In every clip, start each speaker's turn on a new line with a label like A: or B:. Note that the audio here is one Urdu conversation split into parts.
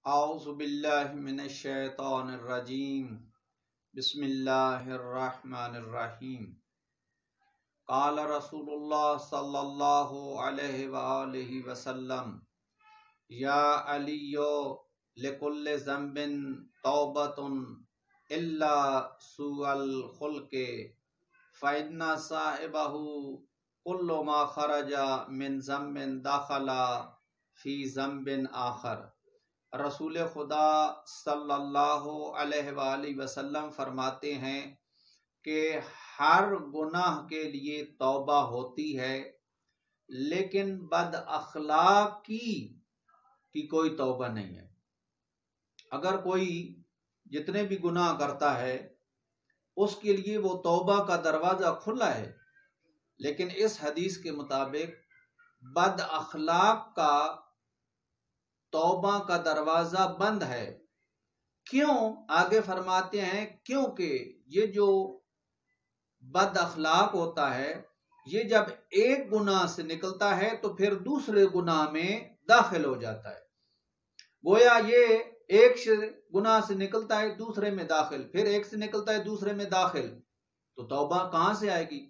A: اعوذ باللہ من الشیطان الرجیم بسم اللہ الرحمن الرحیم قال رسول اللہ صلی اللہ علیہ وآلہ وسلم یا علی لکل ذنب توبۃ الا سوء الخلق فإن صاحبہ کل ما خرج من ذنب داخل فی ذنب آخر۔ رسول خدا صلی اللہ علیہ وآلہ وسلم فرماتے ہیں کہ ہر گناہ کے لیے توبہ ہوتی ہے، لیکن بد اخلاقی کی کوئی توبہ نہیں ہے۔ اگر کوئی جتنے بھی گناہ کرتا ہے اس کے لیے وہ توبہ کا دروازہ کھلا ہے، لیکن اس حدیث کے مطابق بد اخلاق کا توبہ کا دروازہ بند ہے۔ کیوں؟ آگے فرماتے ہیں کیونکہ یہ جو بد اخلاق ہوتا ہے یہ جب ایک گناہ سے نکلتا ہے تو پھر دوسرے گناہ میں داخل ہو جاتا ہے۔ گویا یہ ایک گناہ سے نکلتا ہے دوسرے میں داخل، پھر ایک سے نکلتا ہے دوسرے میں داخل، تو توبہ کہاں سے آئے گی؟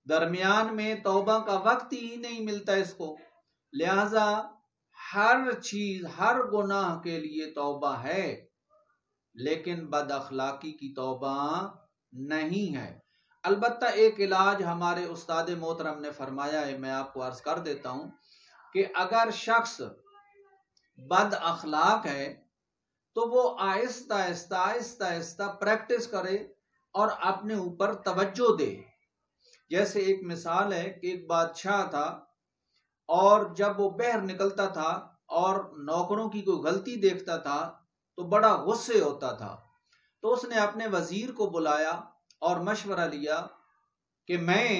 A: درمیان میں توبہ کا وقت ہی نہیں ملتا اس کو۔ لہذا ہر چیز، ہر گناہ کے لیے توبہ ہے، لیکن بد اخلاقی کی توبہ نہیں ہے۔ البتہ ایک علاج ہمارے استاد محترم نے فرمایا ہے، میں آپ کو عرض کر دیتا ہوں کہ اگر شخص بد اخلاق ہے تو وہ آہستہ آہستہ پریکٹس کرے اور اپنے اوپر توجہ دے۔ جیسے ایک مثال ہے کہ ایک بادشاہ تھا، اور جب وہ باہر نکلتا تھا اور نوکروں کی کوئی غلطی دیکھتا تھا تو بڑا غصے ہوتا تھا، تو اس نے اپنے وزیر کو بلایا اور مشورہ لیا کہ میں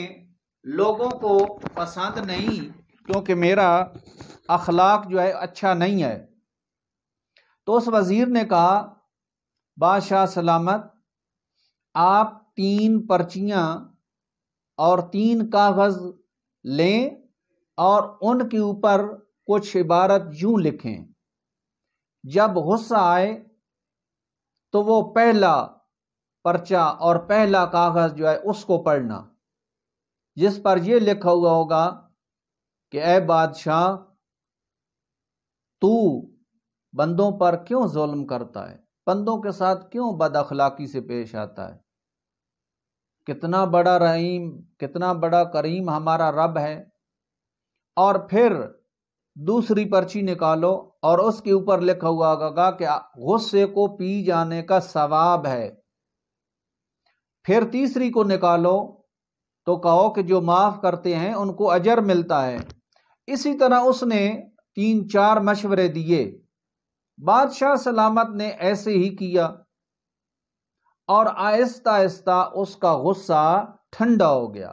A: لوگوں کو پسند نہیں، کیونکہ میرا اخلاق جو ہے اچھا نہیں ہے۔ تو اس وزیر نے کہا بادشاہ سلامت، آپ 3 پرچیاں اور 3 کاغذ لیں اور ان کے اوپر کچھ عبارت یوں لکھیں، جب غصہ آئے تو وہ پہلا پرچہ اور پہلا کاغذ جو ہے اس کو پڑھنا، جس پر یہ لکھا ہوا ہوگا کہ اے بادشاہ، تو بندوں پر کیوں ظلم کرتا ہے، بندوں کے ساتھ کیوں بد اخلاقی سے پیش آتا ہے، کتنا بڑا رحیم، کتنا بڑا کریم ہمارا رب ہے۔ اور پھر دوسری پرچی نکالو اور اس کے اوپر لکھا ہوا ہوگا کہ غصے کو پی جانے کا ثواب ہے۔ پھر تیسری کو نکالو تو کہو کہ جو معاف کرتے ہیں ان کو اجر ملتا ہے۔ اسی طرح اس نے 3-4 مشورے دیے۔ بادشاہ سلامت نے ایسے ہی کیا اور آہستہ آہستہ اس کا غصہ ٹھنڈا ہو گیا۔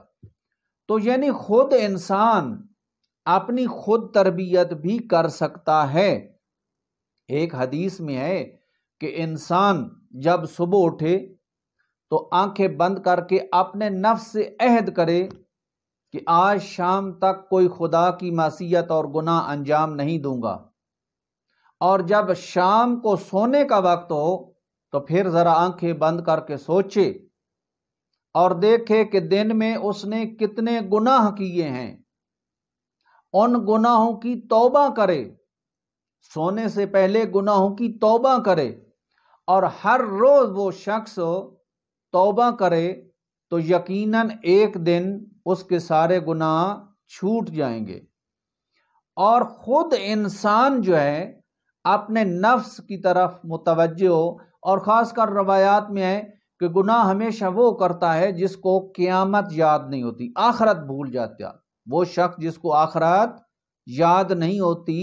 A: تو یعنی خود انسان اپنی خود تربیت بھی کر سکتا ہے۔ ایک حدیث میں ہے کہ انسان جب صبح اٹھے تو آنکھیں بند کر کے اپنے نفس سے عہد کرے کہ آج شام تک کوئی خدا کی معصیت اور گناہ انجام نہیں دوں گا، اور جب شام کو سونے کا وقت ہو تو پھر ذرا آنکھیں بند کر کے سوچے اور دیکھے کہ دن میں اس نے کتنے گناہ کیے ہیں، ان گناہوں کی توبہ کرے، سونے سے پہلے گناہوں کی توبہ کرے، اور ہر روز وہ شخص توبہ کرے تو یقیناً ایک دن اس کے سارے گناہ چھوٹ جائیں گے۔ اور خود انسان جو ہے اپنے نفس کی طرف متوجہ ہو، اور خاص کر روایات میں ہے کہ گناہ ہمیشہ وہ کرتا ہے جس کو قیامت یاد نہیں ہوتی، آخرت بھول جاتا۔ وہ شخص جس کو آخرت یاد نہیں ہوتی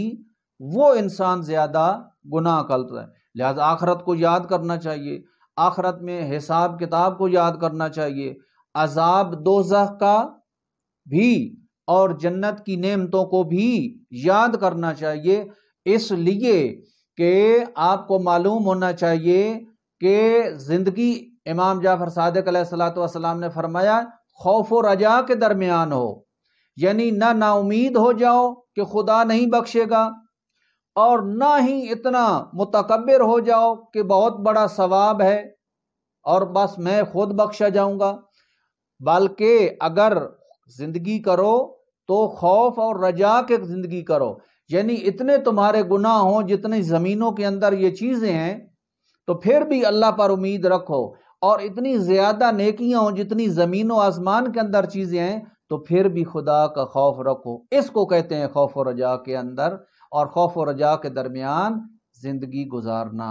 A: وہ انسان زیادہ گناہ کرتا ہے۔ لہذا آخرت کو یاد کرنا چاہیے، آخرت میں حساب کتاب کو یاد کرنا چاہیے، عذاب دوزخ کا بھی اور جنت کی نعمتوں کو بھی یاد کرنا چاہیے، اس لیے کہ آپ کو معلوم ہونا چاہیے کہ زندگی، امام جعفر صادق علیہ السلام نے فرمایا، خوف و رجا کے درمیان ہو، یعنی نہ نا امید ہو جاؤ کہ خدا نہیں بخشے گا، اور نہ ہی اتنا متکبر ہو جاؤ کہ بہت بڑا ثواب ہے اور بس میں خود بخشا جاؤں گا، بلکہ اگر زندگی کرو تو خوف اور رجا کے زندگی کرو، یعنی اتنے تمہارے گناہ ہوں جتنی زمینوں کے اندر یہ چیزیں ہیں تو پھر بھی اللہ پر امید رکھو، اور اتنی زیادہ نیکیاں ہوں جتنی زمین و آسمان کے اندر چیزیں ہیں تو پھر بھی خدا کا خوف رکھو۔ اس کو کہتے ہیں خوف و رجا کے اندر اور خوف و رجا کے درمیان زندگی گزارنا۔